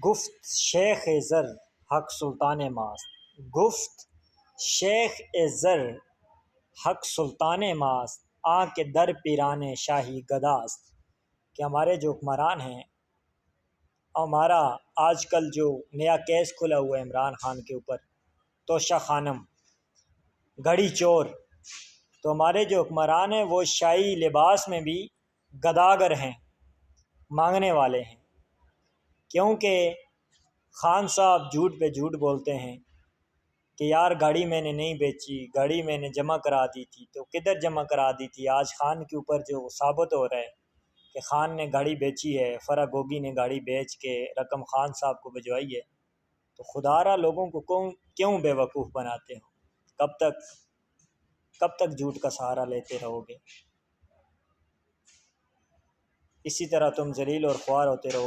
گفت شیخ زر حق سلطان ماست، گفت شیخ زر حق سلطان ماست، آن کے در پیران شاہی گداست۔ کہ ہمارے جو حکمران ہیں، ہمارا آج کل جو نیا کیس کھلا ہوا ہے عمران خان کے اوپر، توشہ خانم، گھڑی چور، تو ہمارے جو حکمران ہیں وہ شاہی لباس میں بھی گداگر ہیں، مانگنے والے ہیں، کیونکہ خان صاحب جھوٹ پہ جھوٹ بولتے ہیں کہ یار گاڑی میں نے نہیں بیچی، گاڑی میں نے جمع کرا دی تھی۔ تو کدھر جمع کرا دی تھی؟ آج خان کے اوپر جو ثابت ہو رہا ہے کہ خان نے گاڑی بیچی ہے، فرح گوگی نے گاڑی بیچ کے رقم خان صاحب کو بھجوائی ہے، تو خدا را لوگوں کو کیوں بے وقوف بناتے ہو؟ کب تک جھوٹ کا سہارا لیتے رہو گے؟ اسی طرح تم ذلیل اور خوار ہوتے رہو گے۔